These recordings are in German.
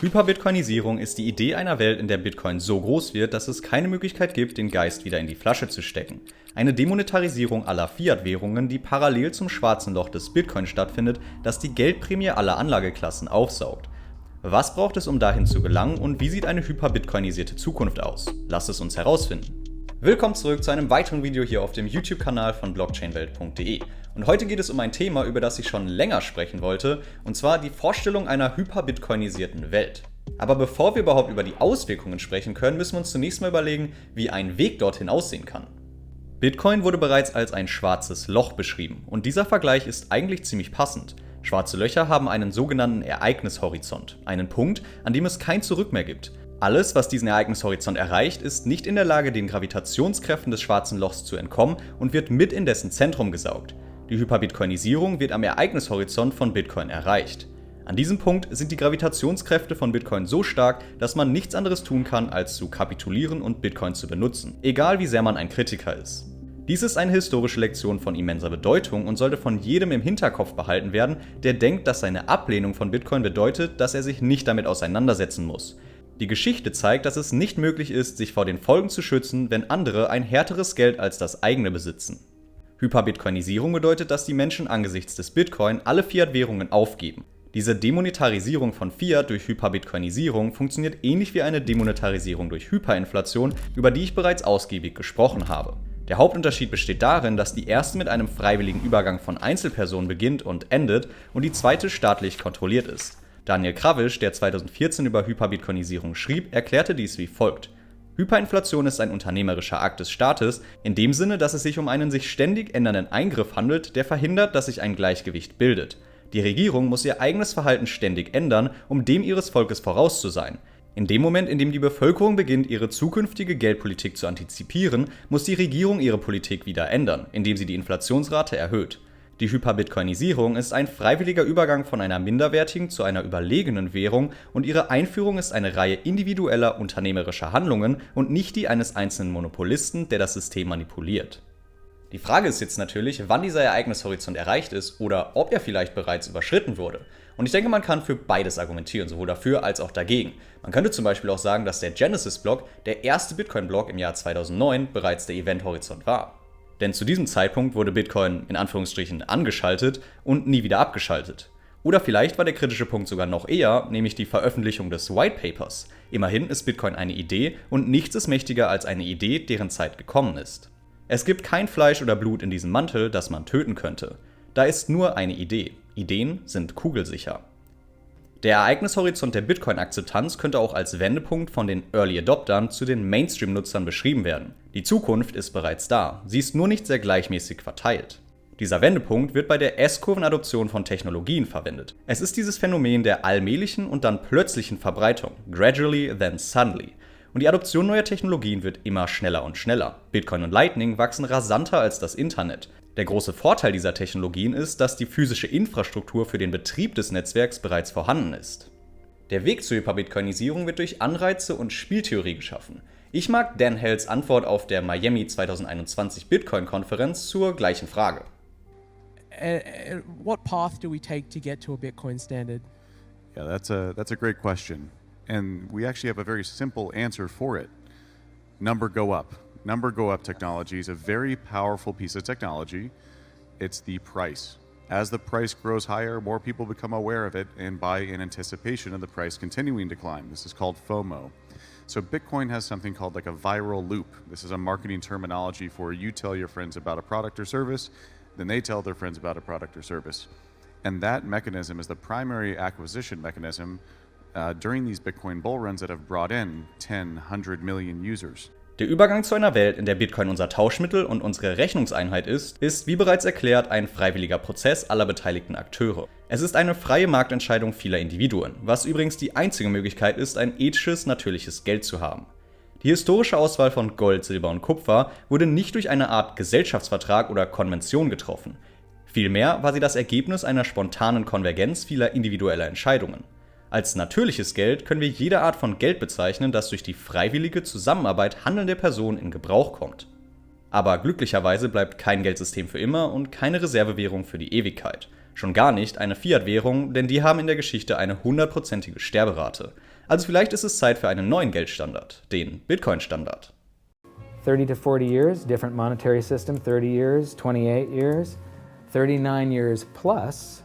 Hyperbitcoinisierung ist die Idee einer Welt, in der Bitcoin so groß wird, dass es keine Möglichkeit gibt, den Geist wieder in die Flasche zu stecken. Eine Demonetarisierung aller Fiat-Währungen, die parallel zum schwarzen Loch des Bitcoin stattfindet, das die Geldprämie aller Anlageklassen aufsaugt. Was braucht es, um dahin zu gelangen, und wie sieht eine hyperbitcoinisierte Zukunft aus? Lasst es uns herausfinden. Willkommen zurück zu einem weiteren Video hier auf dem YouTube-Kanal von blockchainwelt.de. Und heute geht es um ein Thema, über das ich schon länger sprechen wollte, und zwar die Vorstellung einer hyperbitcoinisierten Welt. Aber bevor wir überhaupt über die Auswirkungen sprechen können, müssen wir uns zunächst mal überlegen, wie ein Weg dorthin aussehen kann. Bitcoin wurde bereits als ein schwarzes Loch beschrieben, und dieser Vergleich ist eigentlich ziemlich passend. Schwarze Löcher haben einen sogenannten Ereignishorizont, einen Punkt, an dem es kein Zurück mehr gibt. Alles, was diesen Ereignishorizont erreicht, ist nicht in der Lage, den Gravitationskräften des schwarzen Lochs zu entkommen und wird mit in dessen Zentrum gesaugt. Die Hyperbitcoinisierung wird am Ereignishorizont von Bitcoin erreicht. An diesem Punkt sind die Gravitationskräfte von Bitcoin so stark, dass man nichts anderes tun kann, als zu kapitulieren und Bitcoin zu benutzen, egal wie sehr man ein Kritiker ist. Dies ist eine historische Lektion von immenser Bedeutung und sollte von jedem im Hinterkopf behalten werden, der denkt, dass seine Ablehnung von Bitcoin bedeutet, dass er sich nicht damit auseinandersetzen muss. Die Geschichte zeigt, dass es nicht möglich ist, sich vor den Folgen zu schützen, wenn andere ein härteres Geld als das eigene besitzen. Hyperbitcoinisierung bedeutet, dass die Menschen angesichts des Bitcoin alle Fiat-Währungen aufgeben. Diese Demonetarisierung von Fiat durch Hyperbitcoinisierung funktioniert ähnlich wie eine Demonetarisierung durch Hyperinflation, über die ich bereits ausgiebig gesprochen habe. Der Hauptunterschied besteht darin, dass die erste mit einem freiwilligen Übergang von Einzelpersonen beginnt und endet und die zweite staatlich kontrolliert ist. Daniel Krawisch, der 2014 über Hyperbitcoinisierung schrieb, erklärte dies wie folgt: Hyperinflation ist ein unternehmerischer Akt des Staates, in dem Sinne, dass es sich um einen sich ständig ändernden Eingriff handelt, der verhindert, dass sich ein Gleichgewicht bildet. Die Regierung muss ihr eigenes Verhalten ständig ändern, um dem ihres Volkes voraus zu sein. In dem Moment, in dem die Bevölkerung beginnt, ihre zukünftige Geldpolitik zu antizipieren, muss die Regierung ihre Politik wieder ändern, indem sie die Inflationsrate erhöht. Die Hyperbitcoinisierung ist ein freiwilliger Übergang von einer minderwertigen zu einer überlegenen Währung, und ihre Einführung ist eine Reihe individueller unternehmerischer Handlungen und nicht die eines einzelnen Monopolisten, der das System manipuliert. Die Frage ist jetzt natürlich, wann dieser Ereignishorizont erreicht ist oder ob er vielleicht bereits überschritten wurde. Und ich denke, man kann für beides argumentieren, sowohl dafür als auch dagegen. Man könnte zum Beispiel auch sagen, dass der Genesis-Block, der erste Bitcoin-Block im Jahr 2009, bereits der Event-Horizont war. Denn zu diesem Zeitpunkt wurde Bitcoin in Anführungsstrichen angeschaltet und nie wieder abgeschaltet. Oder vielleicht war der kritische Punkt sogar noch eher, nämlich die Veröffentlichung des White Papers. Immerhin ist Bitcoin eine Idee und nichts ist mächtiger als eine Idee, deren Zeit gekommen ist. Es gibt kein Fleisch oder Blut in diesem Mantel, das man töten könnte. Da ist nur eine Idee. Ideen sind kugelsicher. Der Ereignishorizont der Bitcoin-Akzeptanz könnte auch als Wendepunkt von den Early Adoptern zu den Mainstream-Nutzern beschrieben werden. Die Zukunft ist bereits da, sie ist nur nicht sehr gleichmäßig verteilt. Dieser Wendepunkt wird bei der S-Kurven-Adoption von Technologien verwendet. Es ist dieses Phänomen der allmählichen und dann plötzlichen Verbreitung, gradually then suddenly. Und die Adoption neuer Technologien wird immer schneller und schneller. Bitcoin und Lightning wachsen rasanter als das Internet. Der große Vorteil dieser Technologien ist, dass die physische Infrastruktur für den Betrieb des Netzwerks bereits vorhanden ist. Der Weg zur Hyperbitcoinisierung wird durch Anreize und Spieltheorie geschaffen. Ich mag Dan Hells Antwort auf der Miami 2021 Bitcoin-Konferenz zur gleichen Frage. What path do we take to get to a Bitcoin standard? Yeah, that's a great question. And we actually have a very simple answer for it. Number go up. Number go up technology is a very powerful piece of technology. It's the price. As the price grows higher, more people become aware of it and buy in anticipation of the price continuing to climb. This is called FOMO. So Bitcoin has something called like a viral loop. This is a marketing terminology for you tell your friends about a product or service, then they tell their friends about a product or service. And that mechanism is the primary acquisition mechanism during these Bitcoin bull runs that have brought in 10, 100 million users. Der Übergang zu einer Welt, in der Bitcoin unser Tauschmittel und unsere Rechnungseinheit ist, wie bereits erklärt, ein freiwilliger Prozess aller beteiligten Akteure. Es ist eine freie Marktentscheidung vieler Individuen, was übrigens die einzige Möglichkeit ist, ein ethisches, natürliches Geld zu haben. Die historische Auswahl von Gold, Silber und Kupfer wurde nicht durch eine Art Gesellschaftsvertrag oder Konvention getroffen. Vielmehr war sie das Ergebnis einer spontanen Konvergenz vieler individueller Entscheidungen. Als natürliches Geld können wir jede Art von Geld bezeichnen, das durch die freiwillige Zusammenarbeit handelnder Personen in Gebrauch kommt. Aber glücklicherweise bleibt kein Geldsystem für immer und keine Reservewährung für die Ewigkeit. Schon gar nicht eine Fiat-Währung, denn die haben in der Geschichte eine 100%ige Sterberate. Also vielleicht ist es Zeit für einen neuen Geldstandard, den Bitcoin-Standard. 30 to 40 years, different monetary system, 30 years, 28 years, 39 years plus.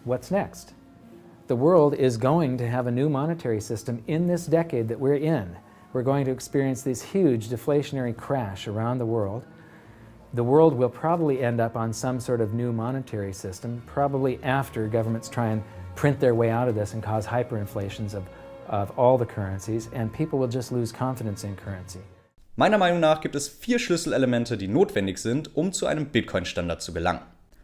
What's next? The world is going to have a new monetary system in this decade that we're in. We're going to experience this huge deflationary crash around the world. The world will probably end up on some sort of new monetary system, probably after governments try and print their way out of this and cause hyperinflations of all the currencies, and people will just lose confidence in currency. Meiner Meinung nach gibt es 4 Schlüsselelemente, die notwendig sind, um zu einem Bitcoin-Standard zu gelangen.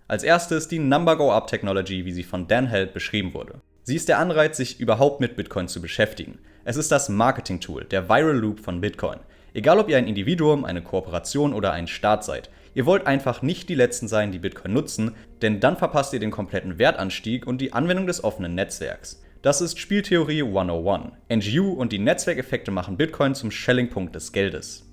Als erstes die Number-Go-Up-Technology, wie sie von Dan Held beschrieben wurde. Sie ist der Anreiz, sich überhaupt mit Bitcoin zu beschäftigen. Es ist das Marketing-Tool, der Viral Loop von Bitcoin. Egal ob ihr ein Individuum, eine Kooperation oder ein Staat seid, ihr wollt einfach nicht die Letzten sein, die Bitcoin nutzen, denn dann verpasst ihr den kompletten Wertanstieg und die Anwendung des offenen Netzwerks. Das ist Spieltheorie 101. NGU und die Netzwerkeffekte machen Bitcoin zum Schellingpunkt des Geldes.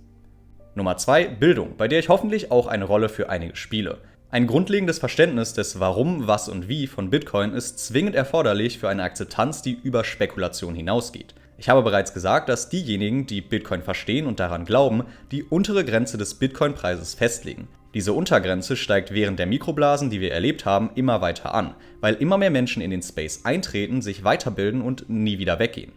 Nummer 2, Bildung, bei der ich hoffentlich auch eine Rolle für einige spiele. Ein grundlegendes Verständnis des Warum, Was und Wie von Bitcoin ist zwingend erforderlich für eine Akzeptanz, die über Spekulation hinausgeht. Ich habe bereits gesagt, dass diejenigen, die Bitcoin verstehen und daran glauben, die untere Grenze des Bitcoin-Preises festlegen. Diese Untergrenze steigt während der Mikroblasen, die wir erlebt haben, immer weiter an, weil immer mehr Menschen in den Space eintreten, sich weiterbilden und nie wieder weggehen.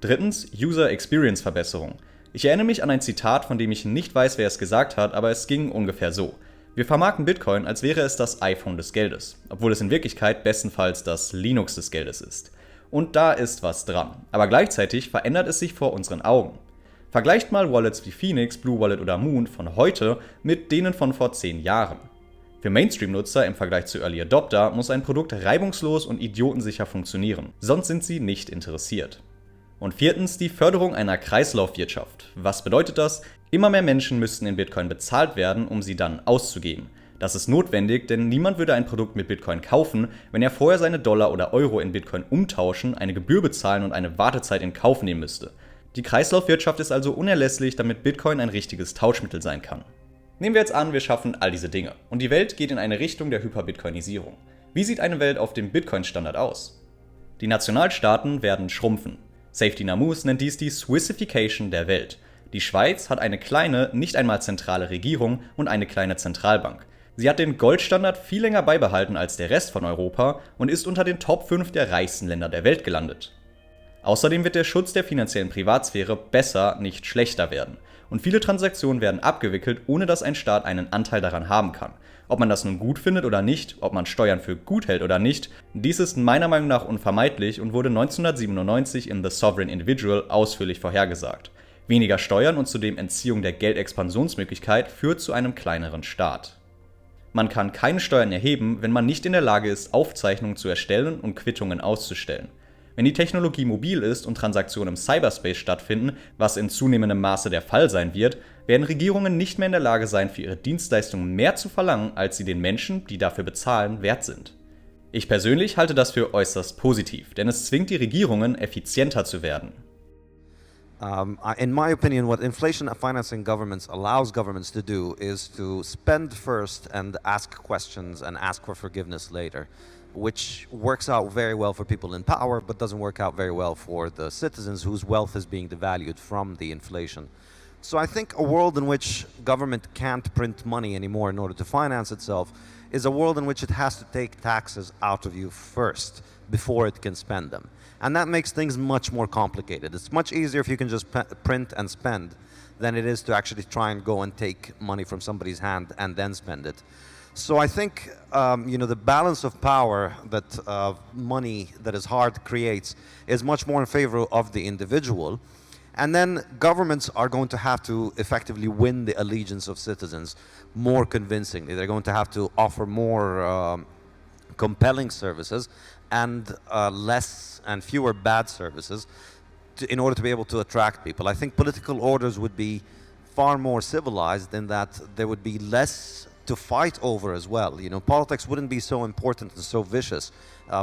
Drittens, User Experience Verbesserung. Ich erinnere mich an ein Zitat, von dem ich nicht weiß, wer es gesagt hat, aber es ging ungefähr so. Wir vermarkten Bitcoin, als wäre es das iPhone des Geldes, obwohl es in Wirklichkeit bestenfalls das Linux des Geldes ist. Und da ist was dran, aber gleichzeitig verändert es sich vor unseren Augen. Vergleicht mal Wallets wie Phoenix, Blue Wallet oder Moon von heute mit denen von vor 10 Jahren. Für Mainstream-Nutzer im Vergleich zu Early Adopter muss ein Produkt reibungslos und idiotensicher funktionieren, sonst sind sie nicht interessiert. Und viertens die Förderung einer Kreislaufwirtschaft. Was bedeutet das? Immer mehr Menschen müssten in Bitcoin bezahlt werden, um sie dann auszugeben. Das ist notwendig, denn niemand würde ein Produkt mit Bitcoin kaufen, wenn er vorher seine Dollar oder Euro in Bitcoin umtauschen, eine Gebühr bezahlen und eine Wartezeit in Kauf nehmen müsste. Die Kreislaufwirtschaft ist also unerlässlich, damit Bitcoin ein richtiges Tauschmittel sein kann. Nehmen wir jetzt an, wir schaffen all diese Dinge und die Welt geht in eine Richtung der Hyperbitcoinisierung. Wie sieht eine Welt auf dem Bitcoin-Standard aus? Die Nationalstaaten werden schrumpfen. Safety Namus nennt dies die Swissification der Welt. Die Schweiz hat eine kleine, nicht einmal zentrale Regierung und eine kleine Zentralbank. Sie hat den Goldstandard viel länger beibehalten als der Rest von Europa und ist unter den Top 5 der reichsten Länder der Welt gelandet. Außerdem wird der Schutz der finanziellen Privatsphäre besser, nicht schlechter werden. Und viele Transaktionen werden abgewickelt, ohne dass ein Staat einen Anteil daran haben kann. Ob man das nun gut findet oder nicht, ob man Steuern für gut hält oder nicht, dies ist meiner Meinung nach unvermeidlich und wurde 1997 in The Sovereign Individual ausführlich vorhergesagt. Weniger Steuern und zudem Entziehung der Geldexpansionsmöglichkeit führt zu einem kleineren Staat. Man kann keine Steuern erheben, wenn man nicht in der Lage ist, Aufzeichnungen zu erstellen und Quittungen auszustellen. Wenn die Technologie mobil ist und Transaktionen im Cyberspace stattfinden, was in zunehmendem Maße der Fall sein wird, werden Regierungen nicht mehr in der Lage sein, für ihre Dienstleistungen mehr zu verlangen, als sie den Menschen, die dafür bezahlen, wert sind. Ich persönlich halte das für äußerst positiv, denn es zwingt die Regierungen, effizienter zu werden. In my opinion, what inflation financing governments allows governments to do is to spend first and ask questions and ask for forgiveness later, which works out very well for people in power, but doesn't work out very well for the citizens whose wealth is being devalued from the inflation. So I think a world in which government can't print money anymore in order to finance itself is a world in which it has to take taxes out of you first before it can spend them. And that makes things much more complicated. It's much easier if you can just print and spend than it is to actually try and go and take money from somebody's hand and then spend it. So I think the balance of power that money that is hard creates is much more in favor of the individual. And then governments are going to have to effectively win the allegiance of citizens more convincingly. They're going to have to offer more compelling services and less and fewer bad services in order to be able to attract people. I think political orders would be far more civilized in that there would be less to fight over as well. Politics wouldn't be so important and so vicious,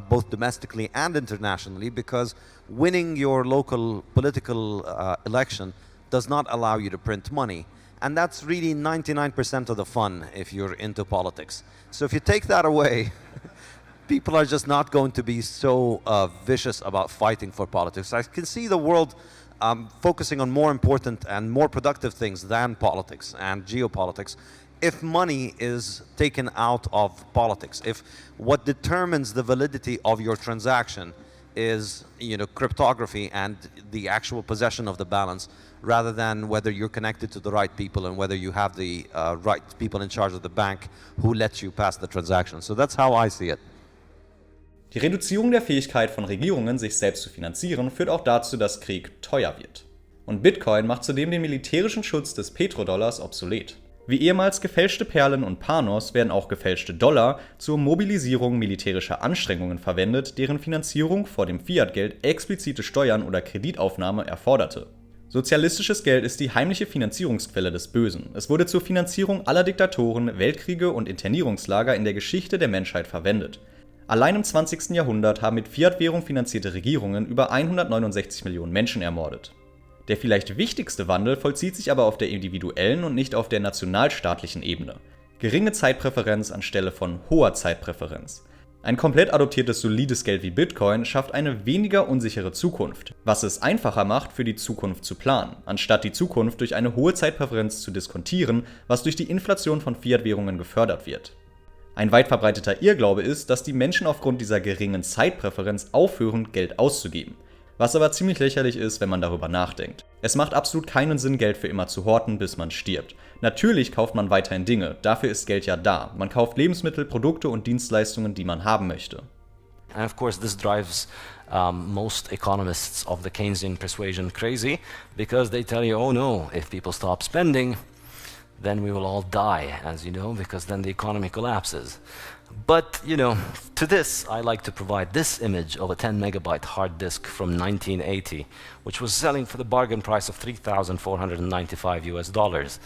both domestically and internationally, because winning your local political election does not allow you to print money. And that's really 99% of the fun if you're into politics. So if you take that away, people are just not going to be so vicious about fighting for politics. I can see the world focusing on more important and more productive things than politics and geopolitics. If money is taken out of politics, if what determines the validity of your transaction is, cryptography and the actual possession of the balance, rather than whether you're connected to the right people and whether you have the right people in charge of the bank who lets you pass the transaction. So that's how I see it. Die Reduzierung der Fähigkeit von Regierungen, sich selbst zu finanzieren, führt auch dazu, dass Krieg teuer wird. Und Bitcoin macht zudem den militärischen Schutz des Petrodollars obsolet. Wie ehemals gefälschte Perlen und Panos werden auch gefälschte Dollar zur Mobilisierung militärischer Anstrengungen verwendet, deren Finanzierung vor dem Fiat-Geld explizite Steuern oder Kreditaufnahme erforderte. Sozialistisches Geld ist die heimliche Finanzierungsquelle des Bösen. Es wurde zur Finanzierung aller Diktatoren, Weltkriege und Internierungslager in der Geschichte der Menschheit verwendet. Allein im 20. Jahrhundert haben mit Fiat-Währung finanzierte Regierungen über 169 Millionen Menschen ermordet. Der vielleicht wichtigste Wandel vollzieht sich aber auf der individuellen und nicht auf der nationalstaatlichen Ebene. Geringe Zeitpräferenz anstelle von hoher Zeitpräferenz. Ein komplett adoptiertes solides Geld wie Bitcoin schafft eine weniger unsichere Zukunft, was es einfacher macht, für die Zukunft zu planen, anstatt die Zukunft durch eine hohe Zeitpräferenz zu diskontieren, was durch die Inflation von Fiat-Währungen gefördert wird. Ein weit verbreiteter Irrglaube ist, dass die Menschen aufgrund dieser geringen Zeitpräferenz aufhören, Geld auszugeben. Was aber ziemlich lächerlich ist, wenn man darüber nachdenkt. Es macht absolut keinen Sinn, Geld für immer zu horten, bis man stirbt. Natürlich kauft man weiterhin Dinge, dafür ist Geld ja da. Man kauft Lebensmittel, Produkte und Dienstleistungen, die man haben möchte. And of course this drives most economists of the Keynesian persuasion crazy, because they tell you, oh no, if people stop spending, then we will all die, as you know, because then the economy collapses. But, to this, I like to provide this image of a 10 megabyte hard disk from 1980, which was selling for the bargain price of $3,495 US.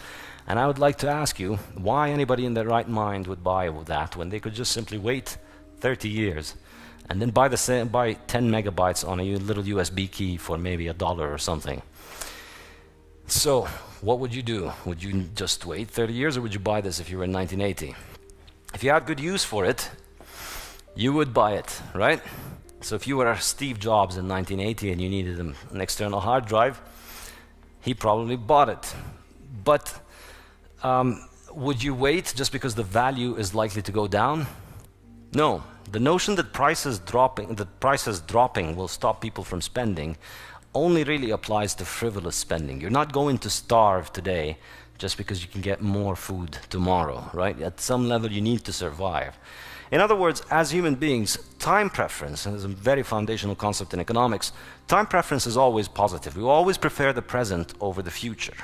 And I would like to ask you why anybody in their right mind would buy that when they could just simply wait 30 years and then buy 10 megabytes on a little USB key for maybe $1 or something. So, what would you do? Would you just wait 30 years, or would you buy this if you were in 1980? If you had good use for it, you would buy it, right? So if you were Steve Jobs in 1980 and you needed an external hard drive, he probably bought it. But would you wait just because the value is likely to go down? No. The notion that prices dropping will stop people from spending only really applies to frivolous spending. You're not going to starve today just because you can get more food tomorrow, right? At some level you need to survive. In other words, as human beings, time preference, and this is a very foundational concept in economics, time preference is always positive. We always prefer the present over the future.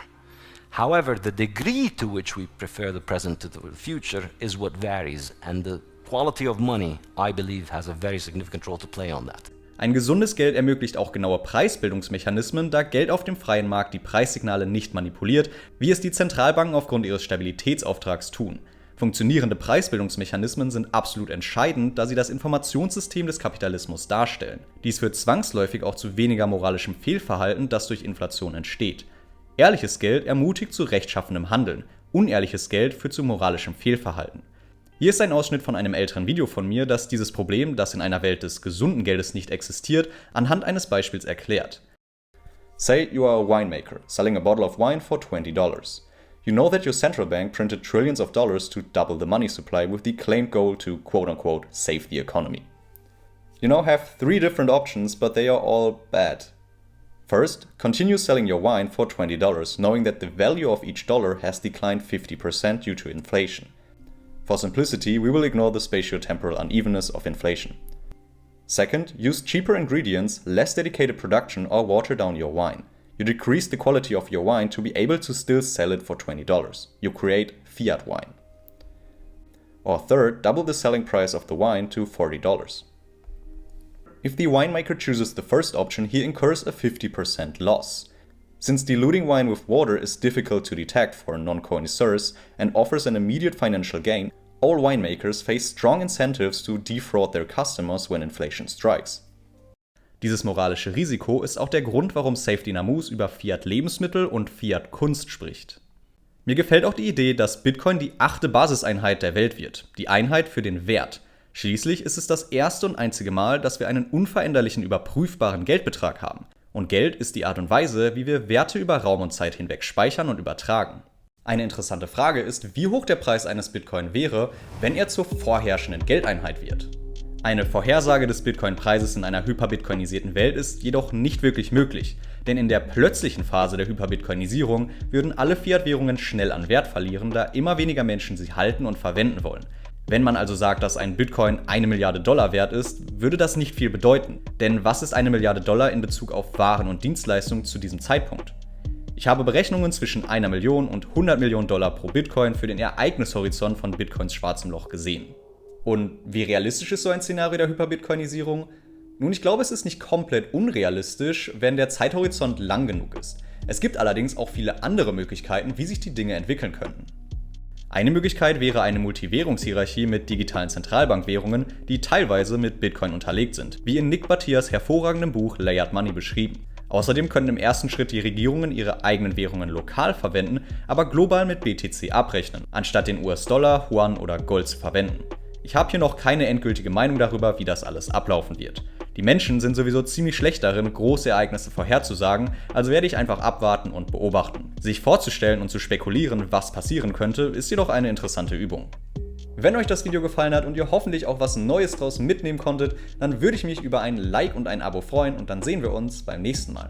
However, the degree to which we prefer the present to the future is what varies, and the quality of money, I believe, has a very significant role to play on that. Ein gesundes Geld ermöglicht auch genaue Preisbildungsmechanismen, da Geld auf dem freien Markt die Preissignale nicht manipuliert, wie es die Zentralbanken aufgrund ihres Stabilitätsauftrags tun. Funktionierende Preisbildungsmechanismen sind absolut entscheidend, da sie das Informationssystem des Kapitalismus darstellen. Dies führt zwangsläufig auch zu weniger moralischem Fehlverhalten, das durch Inflation entsteht. Ehrliches Geld ermutigt zu rechtschaffenem Handeln, unehrliches Geld führt zu moralischem Fehlverhalten. Hier ist ein Ausschnitt von einem älteren Video von mir, das dieses Problem, das in einer Welt des gesunden Geldes nicht existiert, anhand eines Beispiels erklärt. Say you are a winemaker, selling a bottle of wine for $20. You know that your central bank printed trillions of dollars to double the money supply with the claimed goal to quote-unquote save the economy. You now have 3 different options, but they are all bad. First, continue selling your wine for $20, knowing that the value of each dollar has declined 50% due to inflation. For simplicity, we will ignore the spatio-temporal unevenness of inflation. Second, use cheaper ingredients, less dedicated production, or water down your wine. You decrease the quality of your wine to be able to still sell it for $20. You create fiat wine. Or third, double the selling price of the wine to $40. If the winemaker chooses the first option, he incurs a 50% loss. Since diluting wine with water is difficult to detect for non-connoisseurs and offers an immediate financial gain, all winemakers face strong incentives to defraud their customers when inflation strikes. Dieses moralische Risiko ist auch der Grund, warum Safety Namus über Fiat-Lebensmittel und Fiat-Kunst spricht. Mir gefällt auch die Idee, dass Bitcoin die 8. Basiseinheit der Welt wird, die Einheit für den Wert. Schließlich ist es das erste und einzige Mal, dass wir einen unveränderlichen, überprüfbaren Geldbetrag haben. Und Geld ist die Art und Weise, wie wir Werte über Raum und Zeit hinweg speichern und übertragen. Eine interessante Frage ist, wie hoch der Preis eines Bitcoin wäre, wenn er zur vorherrschenden Geldeinheit wird. Eine Vorhersage des Bitcoin-Preises in einer hyperbitcoinisierten Welt ist jedoch nicht wirklich möglich, denn in der plötzlichen Phase der Hyperbitcoinisierung würden alle Fiat-Währungen schnell an Wert verlieren, da immer weniger Menschen sie halten und verwenden wollen. Wenn man also sagt, dass ein Bitcoin 1 Milliarde Dollar wert ist, würde das nicht viel bedeuten, denn was ist 1 Milliarde Dollar in Bezug auf Waren und Dienstleistungen zu diesem Zeitpunkt? Ich habe Berechnungen zwischen 1 Million und 100 Millionen Dollar pro Bitcoin für den Ereignishorizont von Bitcoins schwarzem Loch gesehen. Und wie realistisch ist so ein Szenario der Hyperbitcoinisierung? Nun, ich glaube, es ist nicht komplett unrealistisch, wenn der Zeithorizont lang genug ist. Es gibt allerdings auch viele andere Möglichkeiten, wie sich die Dinge entwickeln könnten. Eine Möglichkeit wäre eine Multivwährungshierarchie mit digitalen Zentralbankwährungen, die teilweise mit Bitcoin unterlegt sind, wie in Nick Batias hervorragendem Buch Layered Money beschrieben. Außerdem könnten im ersten Schritt die Regierungen ihre eigenen Währungen lokal verwenden, aber global mit BTC abrechnen, anstatt den US-Dollar, Yuan oder Gold zu verwenden. Ich habe hier noch keine endgültige Meinung darüber, wie das alles ablaufen wird. Die Menschen sind sowieso ziemlich schlecht darin, große Ereignisse vorherzusagen, also werde ich einfach abwarten und beobachten. Sich vorzustellen und zu spekulieren, was passieren könnte, ist jedoch eine interessante Übung. Wenn euch das Video gefallen hat und ihr hoffentlich auch was Neues draus mitnehmen konntet, dann würde ich mich über ein Like und ein Abo freuen und dann sehen wir uns beim nächsten Mal.